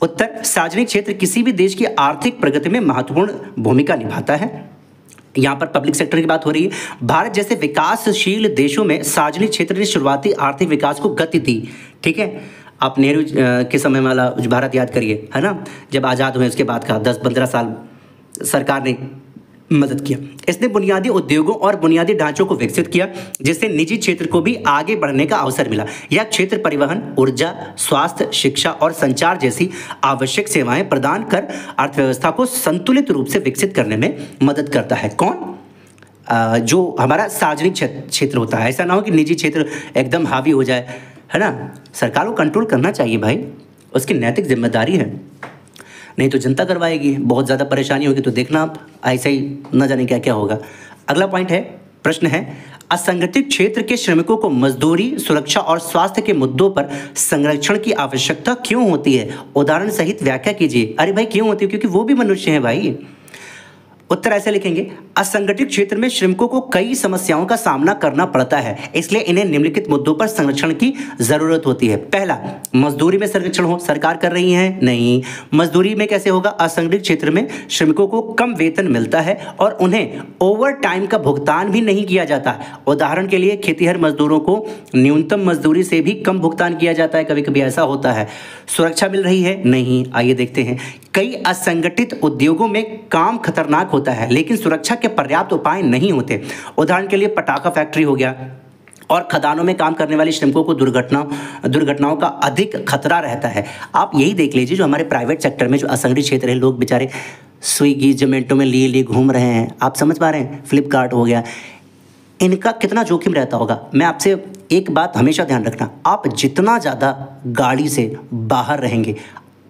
उत्तर, सार्वजनिक क्षेत्र किसी भी देश की आर्थिक प्रगति में महत्वपूर्ण भूमिका निभाता है। यहां पर पब्लिक सेक्टर की बात हो रही है। भारत जैसे विकासशील देशों में सार्वजनिक क्षेत्र ने शुरुआती आर्थिक विकास को गति दी। ठीक है, आप नेहरू के समय वाला भारत याद करिए, है ना, जब आज़ाद हुए उसके बाद का 10-15 साल सरकार ने मदद किया। इसने बुनियादी उद्योगों और बुनियादी ढांचों को विकसित किया जिससे निजी क्षेत्र को भी आगे बढ़ने का अवसर मिला। यह क्षेत्र परिवहन, ऊर्जा, स्वास्थ्य, शिक्षा और संचार जैसी आवश्यक सेवाएं प्रदान कर अर्थव्यवस्था को संतुलित रूप से विकसित करने में मदद करता है। कौन? जो हमारा सार्वजनिक क्षेत्र होता है। ऐसा ना हो कि निजी क्षेत्र एकदम हावी हो जाए, है ना। सरकार को कंट्रोल करना चाहिए भाई, उसकी नैतिक जिम्मेदारी है, नहीं तो जनता करवाएगी। बहुत ज़्यादा परेशानी होगी तो देखना आप, ऐसा ही न जाने क्या क्या होगा। अगला पॉइंट है, प्रश्न है, असंगठित क्षेत्र के श्रमिकों को मजदूरी, सुरक्षा और स्वास्थ्य के मुद्दों पर संरक्षण की आवश्यकता क्यों होती है? उदाहरण सहित व्याख्या कीजिए। अरे भाई क्यों होती है? क्योंकि वो भी मनुष्य हैं भाई। उत्तर ऐसे लिखेंगे, असंगठित क्षेत्र में श्रमिकों को कई समस्याओं का सामना करना पड़ता है, इसलिए इन्हें निम्नलिखित मुद्दों पर संरक्षण की जरूरत होती है। पहला, मजदूरी में संरक्षण हो, सरकार कर रही है? नहीं। मजदूरी में कैसे होगा? असंगठित क्षेत्र में श्रमिकों को कम वेतन मिलता है और उन्हें ओवर टाइम का भुगतान भी नहीं किया जाता। उदाहरण के लिए खेतीहर मजदूरों को न्यूनतम मजदूरी से भी कम भुगतान किया जाता है, कभी कभी ऐसा होता है। सुरक्षा मिल रही है? नहीं। आइए देखते हैं, कई असंगठित उद्योगों में काम खतरनाक होता है लेकिन सुरक्षा के पर्याप्त उपाय नहीं होते। उदाहरण के लिए पटाखा फैक्ट्री हो गया, और खदानों में काम करने वाले श्रमिकों को दुर्घटनाओं का अधिक खतरा रहता है। आप यही देख लीजिए, जो हमारे प्राइवेट सेक्टर में जो असंगठित क्षेत्र है, लोग बेचारे स्विगी जोमेटो में लिए घूम रहे हैं, आप समझ पा रहे हैं, फ्लिपकार्ट हो गया, इनका कितना जोखिम रहता होगा। मैं आपसे एक बात हमेशा ध्यान रखना, आप जितना ज़्यादा गाड़ी से बाहर रहेंगे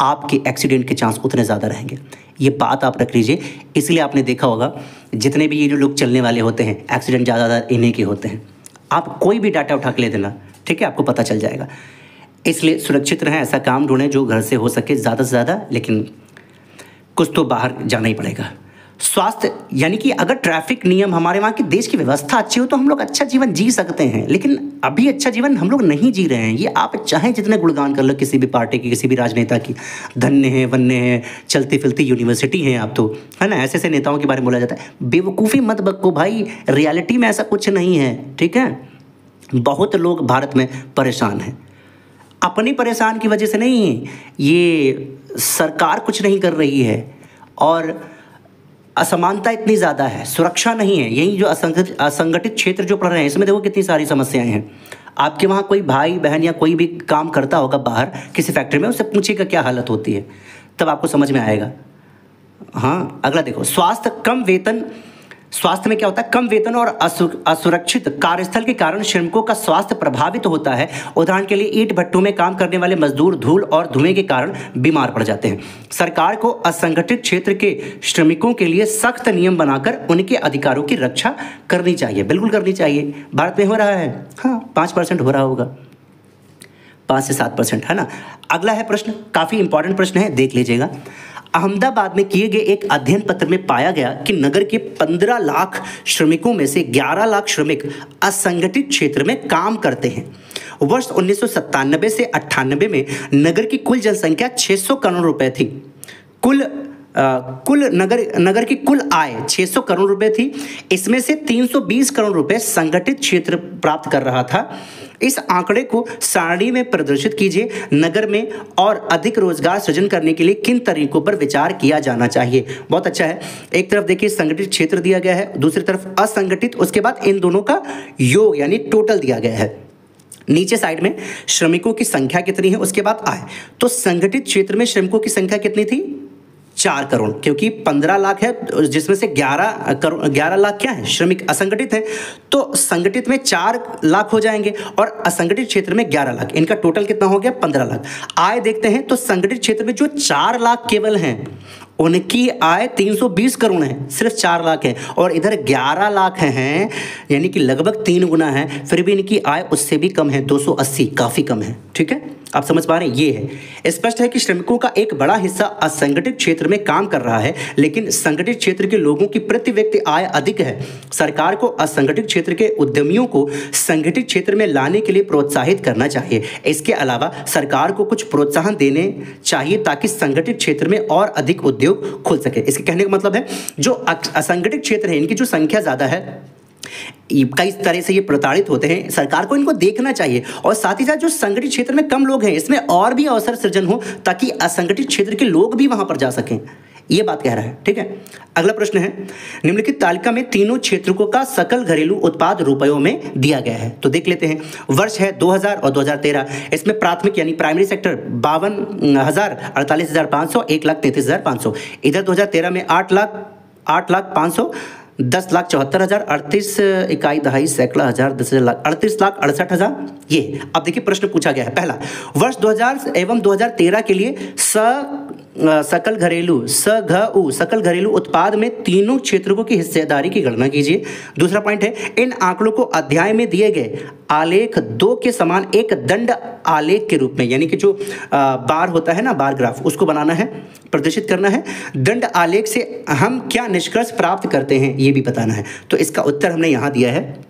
आपके एक्सीडेंट के चांस उतने ज़्यादा रहेंगे, ये बात आप रख लीजिए। इसलिए आपने देखा होगा जितने भी ये जो लोग चलने वाले होते हैं, एक्सीडेंट ज़्यादातर इन्हीं के होते हैं। आप कोई भी डाटा उठा के ले देना, ठीक है, आपको पता चल जाएगा। इसलिए सुरक्षित रहें, ऐसा काम ढूंढें जो घर से हो सके ज़्यादा से ज़्यादा, लेकिन कुछ तो बाहर जाना ही पड़ेगा। स्वास्थ्य, यानी कि अगर ट्रैफिक नियम, हमारे वहाँ की देश की व्यवस्था अच्छी हो तो हम लोग अच्छा जीवन जी सकते हैं, लेकिन अभी अच्छा जीवन हम लोग नहीं जी रहे हैं। ये आप चाहे जितने गुणगान कर लो किसी भी पार्टी की, किसी भी राजनेता की, धन्य है, वन्य है, चलती फिरती यूनिवर्सिटी है आप तो, है ना। ऐसे ऐसे नेताओं के बारे में बोला जाता है, बेवकूफ़ी मत बको भाई, रियलिटी में ऐसा कुछ नहीं है। ठीक है, बहुत लोग भारत में परेशान हैं, अपनी परेशान की वजह से नहीं, ये सरकार कुछ नहीं कर रही है और असमानता इतनी ज़्यादा है, सुरक्षा नहीं है। यही जो असंगठित क्षेत्र जो पढ़ रहे हैं, इसमें देखो कितनी सारी समस्याएं हैं। आपके वहाँ कोई भाई बहन या कोई भी काम करता होगा बाहर किसी फैक्ट्री में, उससे पूछिएगा क्या हालत होती है, तब आपको समझ में आएगा। हाँ, अगला देखो, स्वास्थ्य में क्या होता है? कम वेतन और असुरक्षित कार्यस्थल के कारण श्रमिकों का स्वास्थ्य प्रभावित होता है। उदाहरण के लिए ईंट भट्टों में काम करने वाले मजदूर धूल और धुएं के कारण बीमार पड़ जाते हैं। सरकार को असंगठित क्षेत्र के श्रमिकों के लिए सख्त नियम बनाकर उनके अधिकारों की रक्षा करनी चाहिए, बिल्कुल करनी चाहिए। भारत में हो रहा है, हाँ 5% हो रहा होगा, 5 से 7%, है ना। अगला है प्रश्न, काफ़ी इंपॉर्टेंट प्रश्न है, देख लीजिएगा। अहमदाबाद में किए गए एक अध्ययन पत्र में पाया गया कि नगर के 15 लाख श्रमिकों में से 11 लाख श्रमिक असंगठित क्षेत्र में काम करते हैं। वर्ष 1997 से 98 में नगर की कुल जनसंख्या 600 करोड़ रुपए थी। कुल कुल नगर की कुल आय 600 करोड़ रुपए थी। इसमें से 320 करोड़ रुपए संगठित क्षेत्र प्राप्त कर रहा था। इस आंकड़े को सारणी में प्रदर्शित कीजिए। नगर में और अधिक रोजगार सृजन करने के लिए किन तरीकों पर विचार किया जाना चाहिए। बहुत अच्छा है। एक तरफ देखिए संगठित क्षेत्र दिया गया है, दूसरी तरफ असंगठित, उसके बाद इन दोनों का योग यानी टोटल दिया गया है। नीचे साइड में श्रमिकों की संख्या कितनी है, उसके बाद आय। तो संगठित क्षेत्र में श्रमिकों की संख्या कितनी थी? 4 करोड़, क्योंकि 15 लाख है जिसमें से 11 लाख क्या है? श्रमिक। असंगठित है तो संगठित में 4 लाख हो जाएंगे और असंगठित क्षेत्र में 11 लाख। इनका टोटल कितना हो गया? 15 लाख। आय देखते हैं तो संगठित क्षेत्र में जो 4 लाख केवल हैं उनकी आय 320 करोड़ है, सिर्फ 4 लाख है, और इधर 11 लाख हैं यानी कि लगभग 3 गुना है, फिर भी इनकी आय उससे भी कम है, 280, काफ़ी कम है। ठीक है, आप समझ पा रहे हैं? ये है। स्पष्ट है कि श्रमिकों का एक बड़ा हिस्सा असंगठित क्षेत्र में काम कर रहा है, लेकिन संगठित क्षेत्र के लोगों की प्रति व्यक्ति आय अधिक है। सरकार को असंगठित क्षेत्र के उद्यमियों को संगठित क्षेत्र में लाने के लिए प्रोत्साहित करना चाहिए। इसके अलावा सरकार को कुछ प्रोत्साहन देने चाहिए ताकि संगठित क्षेत्र में और अधिक उद्योग खुल सके। इसके कहने का मतलब है जो असंगठित क्षेत्र है इनकी जो संख्या ज्यादा है, कई तरह से ये प्रताड़ित होते हैं, सरकार को इनको देखना चाहिए, और साथ ही साथ जो संगठित क्षेत्र में कम लोग हैं इसमें और भी अवसर सृजन हो ताकि असंगठित क्षेत्र के लोग भी वहां पर जा सकें। ये बात कह रहा है। ठीक है, अगला प्रश्न है, निम्नलिखित तालिका में तीनों क्षेत्रों का सकल घरेलू उत्पाद रुपयों में दिया गया है। तो देख लेते हैं। वर्ष है 2000 और 2013। इसमें प्राथमिक यानी प्राइमरी सेक्टर 52,000, 48,500, 1,33,500। इधर 2013 में 8,500, 10,74,000, 38 इकाई दहाई सैकड़ा हजार 10,000 लाख, 38,68,000। ये अब देखिए प्रश्न पूछा गया है। पहला, वर्ष 2000 एवं 2013 के लिए सकल घरेलू उत्पाद में तीनों क्षेत्रों की हिस्सेदारी की गणना कीजिए। दूसरा पॉइंट है, इन आंकड़ों को अध्याय में दिए गए आलेख 2 के समान एक दंड आलेख के रूप में, यानी कि जो बार होता है ना, बार ग्राफ, उसको बनाना है, प्रदर्शित करना है। दंड आलेख से हम क्या निष्कर्ष प्राप्त करते हैं ये भी बताना है। तो इसका उत्तर हमने यहां दिया है।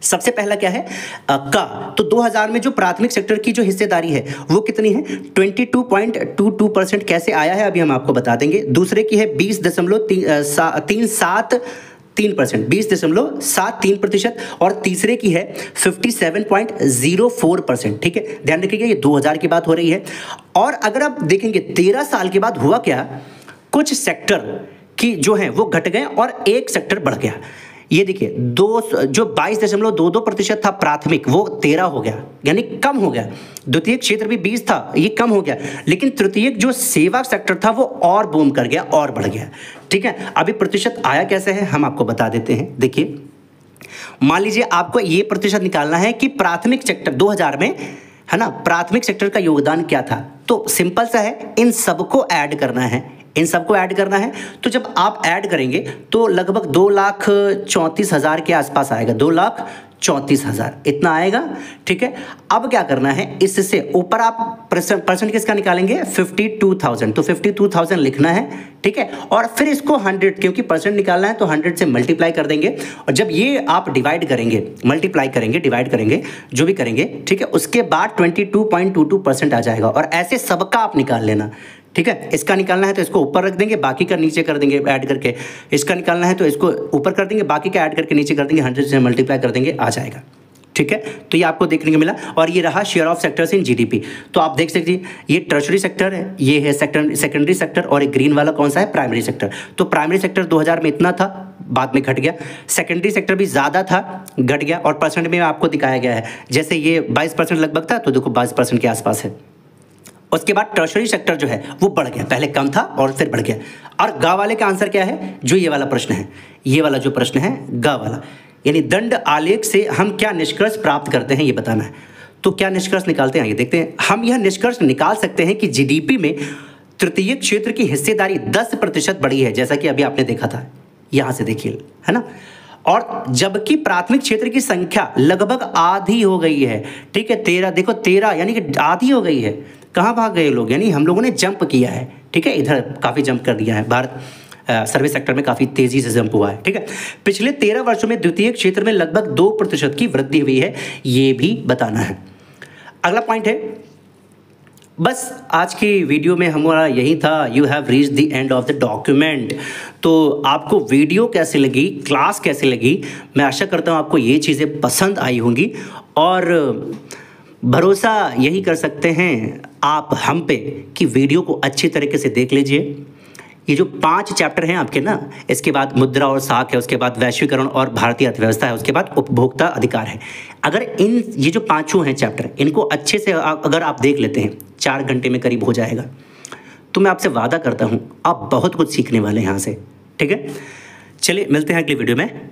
सबसे पहला क्या है? का। तो 2000 में जो प्राथमिक सेक्टर की जो हिस्सेदारी है वो कितनी है? 22.22%। कैसे आया है अभी हम आपको बता देंगे। दूसरे की है 20.73%, और तीसरे की है 57.04%। ठीक है, ध्यान रखिएगा ये 2000 की बात हो रही है। और अगर आप देखेंगे 13 साल के बाद हुआ क्या, कुछ सेक्टर की जो है वो घट गए और एक सेक्टर बढ़ गया। ये देखिए जो 22.22% था प्राथमिक, वो 13 हो गया, यानी कम हो गया। द्वितीयक क्षेत्र भी 20 था, ये कम हो गया। लेकिन तृतीयक जो सेवा सेक्टर था वो और बूम कर गया और बढ़ गया। ठीक है, अभी प्रतिशत आया कैसे है हम आपको बता देते हैं। देखिए, मान लीजिए आपको ये प्रतिशत निकालना है कि प्राथमिक सेक्टर 2000 में है ना, प्राथमिक सेक्टर का योगदान क्या था। तो सिंपल सा है, इन सबको ऐड करना है। तो जब आप ऐड करेंगे तो लगभग 2,34,000 के आसपास आएगा, 2,34,000 इतना आएगा। ठीक है, अब क्या करना है, इससे ऊपर आप परसेंट किसका निकालेंगे? 52,000। तो 52,000 लिखना है। ठीक है, और फिर इसको 100, क्योंकि परसेंट निकालना है तो 100 से मल्टीप्लाई कर देंगे। और जब ये आप डिवाइड करेंगे, डिवाइड करेंगे, जो भी करेंगे, ठीक है, उसके बाद 22.22% आ जाएगा। और ऐसे सबका आप निकाल लेना। ठीक है, इसका निकालना है तो इसको ऊपर रख देंगे, बाकी का नीचे कर देंगे ऐड करके। इसका निकालना है तो इसको ऊपर कर देंगे, बाकी का ऐड करके नीचे कर देंगे, 100 से मल्टीप्लाई कर देंगे, आ जाएगा। ठीक है, तो ये आपको देखने को मिला। और ये रहा share of sectors in GDP. तो आप देख सकते हैं ये टर्शरी सेक्टर है, ये है सेकेंडरी सेक्टर, और एक ग्रीन वाला कौन सा है? Primary sector. तो प्राइमरी सेक्टर 2000 में इतना था, बाद में घट गया। सेकेंडरी सेक्टर भी ज़्यादा था, घट गया। और परसेंट में आपको दिखाया गया है, जैसे ये 22% लगभग था, तो देखो 22% के आसपास है। उसके बाद टर्शरी सेक्टर जो है वो बढ़ गया, पहले कम था और फिर बढ़ गया। और गा वाले का आंसर क्या है? जो ये वाला प्रश्न है, ये वाला जो प्रश्न है गा वाला, यानी दंड आलेख से हम क्या निष्कर्ष प्राप्त करते हैं ये बताना है। तो क्या निष्कर्ष निकालते हैं आइए देखते हैं। हम यह निष्कर्ष निकाल सकते हैं कि जीडीपी में तृतीय क्षेत्र की हिस्सेदारी 10% बढ़ी है, जैसा कि अभी आपने देखा था, यहां से देखिए, है ना। और जबकि प्राथमिक क्षेत्र की संख्या लगभग आधी हो गई है। ठीक है, 13 देखो, 13 यानी कि आधी हो गई है। कहाँ भाग गए लोग? यानी हम लोगों ने जंप किया है। ठीक है, इधर काफ़ी जंप कर दिया है, भारत सर्विस सेक्टर में काफ़ी तेज़ी से जंप हुआ है। ठीक है, पिछले 13 वर्षों में द्वितीय क्षेत्र में लगभग 2% की वृद्धि हुई है, ये भी बताना है। अगला पॉइंट है, बस आज की वीडियो में हमारा यही था। You have reach the end of the document. तो आपको वीडियो कैसी लगी, क्लास कैसी लगी, मैं आशा करता हूँ आपको ये चीज़ें पसंद आई होंगी और भरोसा यही कर सकते हैं आप हम पे कि वीडियो को अच्छी तरीके से देख लीजिए। ये जो 5 चैप्टर हैं आपके ना, इसके बाद मुद्रा और साख है, उसके बाद वैश्वीकरण और भारतीय अर्थव्यवस्था है, उसके बाद उपभोक्ता अधिकार है। अगर ये जो 5 हैं चैप्टर, इनको अच्छे से अगर आप देख लेते हैं, 4 घंटे में करीब हो जाएगा, तो मैं आपसे वादा करता हूँ आप बहुत कुछ सीखने वाले हैं यहाँ से। ठीक है, चलिए मिलते हैं अगली वीडियो में।